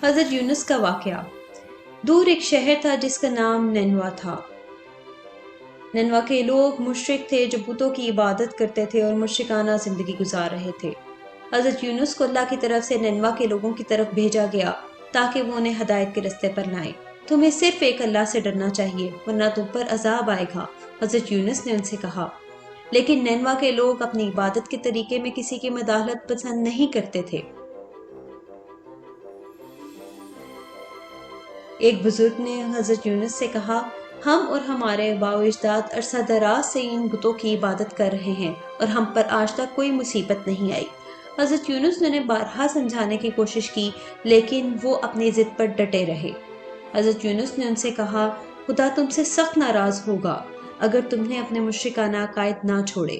حضرت یونس کا واقعہ۔ دور ایک شہر تھا جس کا نام نینوا تھا۔ نینوا کے لوگ مشرک تھے جو بتوں کی عبادت کرتے تھے اور مشرکانہ زندگی گزار رہے تھے۔ حضرت یونس کو اللہ کی طرف سے نینوا کے لوگوں کی طرف بھیجا گیا تاکہ وہ انہیں ہدایت کے رستے پر لائیں۔ تمہیں صرف ایک اللہ سے ڈرنا چاہیے ورنہ تم پر عذاب آئے گا، حضرت یونس نے ان سے کہا۔ لیکن نینوا کے لوگ اپنی عبادت کے طریقے میں کسی کی مداخلت پسند نہیں کرتے تھے۔ ایک بزرگ نے حضرت یونس سے کہا، ہم اور ہمارے آباء و اجداد عرصہ دراز سے ان بتوں کی عبادت کر رہے ہیں اور ہم پر آج تک کوئی مصیبت نہیں آئی۔ حضرت یونس نے انہیں بارہا سمجھانے کی کوشش کی لیکن وہ اپنی ضد پر ڈٹے رہے۔ حضرت یونس نے ان سے کہا، خدا تم سے سخت ناراض ہوگا اگر تم نے اپنے مشرکانہ عقائد نہ چھوڑے۔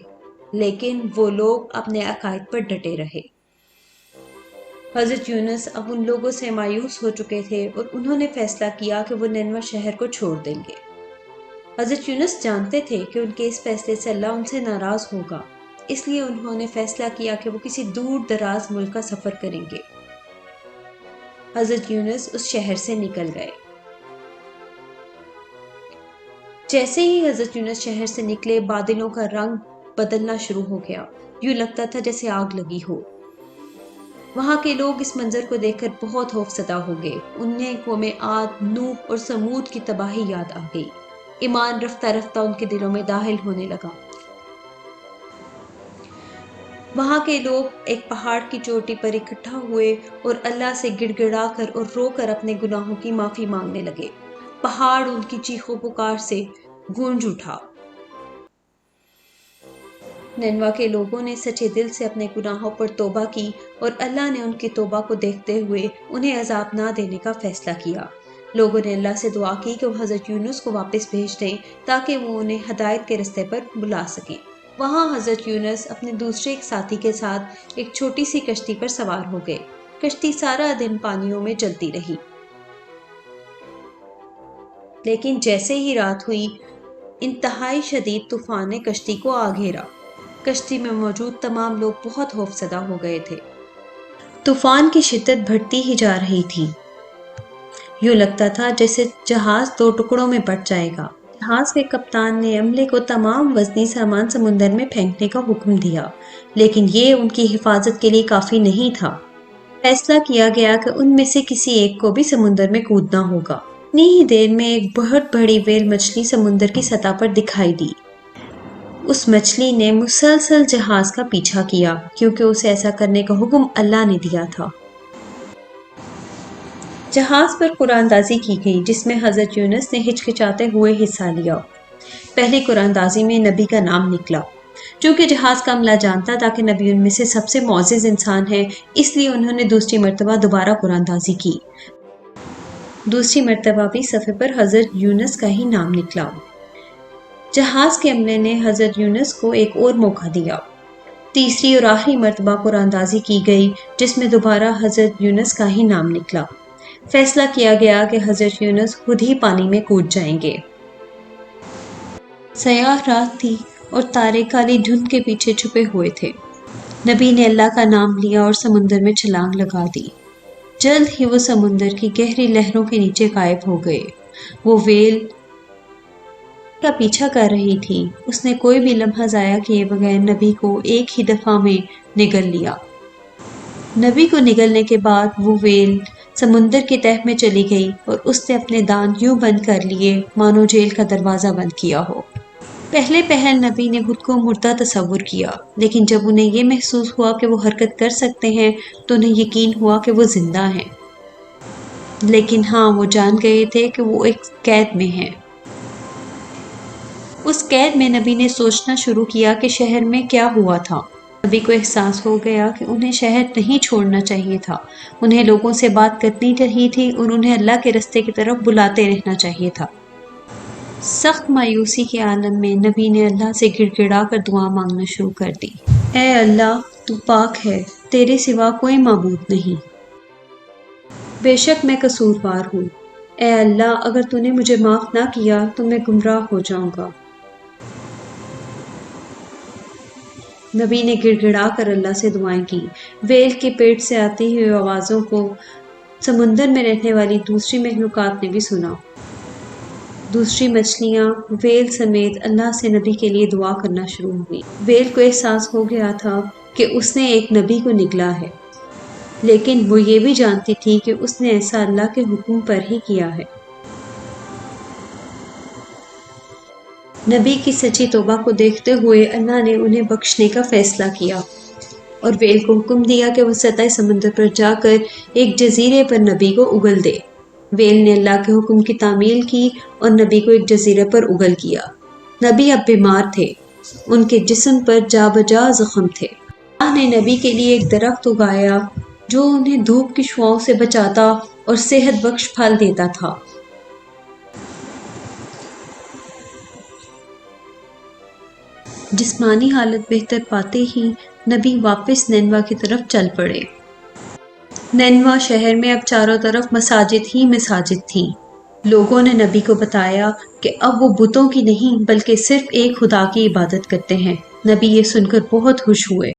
لیکن وہ لوگ اپنے عقائد پر ڈٹے رہے۔ حضرت یونس اب ان لوگوں سے مایوس ہو چکے تھے اور انہوں نے فیصلہ کیا کہ وہ نینوا شہر کو چھوڑ دیں گے۔ حضرت یونس جانتے تھے کہ ان کے اس فیصلے سے اللہ ان سے ناراض ہوگا، اس لیے انہوں نے فیصلہ کیا کہ وہ کسی دور دراز ملک کا سفر کریں گے۔ حضرت یونس اس شہر سے نکل گئے۔ جیسے ہی حضرت یونس شہر سے نکلے بادلوں کا رنگ بدلنا شروع ہو گیا، یوں لگتا تھا جیسے آگ لگی ہو۔ وہاں کے لوگ اس منظر کو دیکھ کر بہت خوفزدہ ہو گئے۔ انہیں قوم عاد، نوح اور سمود کی تباہی یاد آ گئی۔ ایمان رفتہ رفتہ ان کے دلوں میں داخل ہونے لگا۔ وہاں کے لوگ ایک پہاڑ کی چوٹی پر اکٹھا ہوئے اور اللہ سے گڑ گڑا کر اور رو کر اپنے گناہوں کی معافی مانگنے لگے۔ پہاڑ ان کی چیخ و پکار سے گونج اٹھا۔ نینوا کے لوگوں نے سچے دل سے اپنے گناہوں پر توبہ کی اور اللہ نے ان کی توبہ کو دیکھتے ہوئے انہیں عذاب نہ دینے کا فیصلہ کیا۔ لوگوں نے اللہ سے دعا کی کہ وہ حضرت یونس کو واپس بھیج دیں تاکہ وہ انہیں ہدایت کے رستے پر بلا سکیں۔ وہاں حضرت یونس اپنے دوسرے ایک ساتھی کے ساتھ ایک چھوٹی سی کشتی پر سوار ہو گئے۔ کشتی سارا دن پانیوں میں چلتی رہی، لیکن جیسے ہی رات ہوئی انتہائی شدید طوفان نے کشتی کو آ گھیرا۔ کشتی میں موجود تمام لوگ بہت خوفزدہ ہو گئے تھے۔ طوفان کی شدت بڑھتی ہی جا رہی تھی۔ یوں لگتا تھا جیسے جہاز دو ٹکڑوں میں بٹ جائے گا۔ جہاز کے کپتان نے عملے کو تمام وزنی سامان سمندر میں پھینکنے کا حکم دیا، لیکن یہ ان کی حفاظت کے لیے کافی نہیں تھا۔ فیصلہ کیا گیا کہ ان میں سے کسی ایک کو بھی سمندر میں کودنا ہوگا۔ اتنی ہی دیر میں ایک بہت بڑی ویل مچھلی سمندر کی سطح پر دکھائی دی۔ اس مچھلی نے مسلسل جہاز کا پیچھا کیا کیونکہ اسے ایسا کرنے کا حکم اللہ نے دیا تھا۔ جہاز پر قرآن دازی کی گئی جس میں حضرت یونس نے ہچکچاتے ہوئے حصہ لیا۔ پہلی قرآن دازی میں نبی کا نام نکلا۔ چونکہ جہاز کا عملہ جانتا تھا کہ نبی ان میں سے سب سے معزز انسان ہے، اس لیے انہوں نے دوسری مرتبہ دوبارہ قرآن دازی کی۔ دوسری مرتبہ بھی صفحے پر حضرت یونس کا ہی نام نکلا۔ جہاز کے عملے نے حضرت یونس کو ایک اور موقع دیا۔ تیسری اور آخری مرتبہ قرآن دازی کی گئی جس میں دوبارہ حضرت یونس کا ہی نام نکلا۔ فیصلہ کیا گیا کہ حضرت یونس خود ہی پانی میں کود جائیں گے۔ سیاہ رات تھی اور تارے کالی دھند کے پیچھے چھپے ہوئے تھے۔ نبی نے اللہ کا نام لیا اور سمندر میں چھلانگ لگا دی۔ جلد ہی وہ سمندر کی گہری لہروں کے نیچے غائب ہو گئے۔ وہ ویل کا پیچھا کر رہی تھی۔ اس نے کوئی بھی لمحہ ضائع کیے بغیر نبی کو ایک ہی دفعہ میں نگل لیا۔ نبی کو نگلنے کے بعد وہ ویل سمندر کی تہہ میں چلی گئی اور اس نے اپنے دانت یوں بند کر لیے مانو جیل کا دروازہ بند کیا ہو۔ پہلے پہل نبی نے خود کو مردہ تصور کیا، لیکن جب انہیں یہ محسوس ہوا کہ وہ حرکت کر سکتے ہیں تو انہیں یقین ہوا کہ وہ زندہ ہیں۔ لیکن ہاں، وہ جان گئے تھے کہ وہ ایک قید میں ہیں۔ اس قید میں نبی نے سوچنا شروع کیا کہ شہر میں کیا ہوا تھا۔ نبی کو احساس ہو گیا کہ انہیں شہر نہیں چھوڑنا چاہیے تھا، انہیں لوگوں سے بات کرنی چاہیے تھی اور انہیں اللہ کے رستے کی طرف بلاتے رہنا چاہیے تھا۔ سخت مایوسی کے عالم میں نبی نے اللہ سے گڑ گڑا کر دعا مانگنا شروع کر دی۔ اے اللہ، تو پاک ہے، تیرے سوا کوئی معبود نہیں۔ بے شک میں قصوروار ہوں۔ اے اللہ، اگر تو نے مجھے معاف نہ کیا تو میں گمراہ ہو جاؤں گا۔ نبی نے گڑ گڑا کر اللہ سے دعائیں کی۔ ویل کے پیٹ سے آتی ہوئی آوازوں کو سمندر میں رہنے والی دوسری مخلوقات نے بھی سنا۔ دوسری مچھلیاں ویل سمیت اللہ سے نبی کے لیے دعا کرنا شروع ہوئی۔ ویل کو احساس ہو گیا تھا کہ اس نے ایک نبی کو نگلا ہے، لیکن وہ یہ بھی جانتی تھی کہ اس نے ایسا اللہ کے حکم پر ہی کیا ہے۔ نبی کی سچی توبہ کو دیکھتے ہوئے اللہ نے انہیں بخشنے کا فیصلہ کیا اور ویل کو حکم دیا کہ وہ سطح سمندر پر جا کر ایک جزیرے پر نبی کو اگل دے۔ ویل نے اللہ کے حکم کی تعمیل کی اور نبی کو ایک جزیرے پر اگل کیا۔ نبی اب بیمار تھے، ان کے جسم پر جا بجا زخم تھے۔ اللہ نے نبی کے لیے ایک درخت اگایا جو انہیں دھوپ کی شعاؤں سے بچاتا اور صحت بخش پھل دیتا تھا۔ جسمانی حالت بہتر پاتے ہی نبی واپس نینوا کی طرف چل پڑے۔ نینوا شہر میں اب چاروں طرف مساجد ہی مساجد تھیں۔ لوگوں نے نبی کو بتایا کہ اب وہ بتوں کی نہیں بلکہ صرف ایک خدا کی عبادت کرتے ہیں۔ نبی یہ سن کر بہت خوش ہوئے۔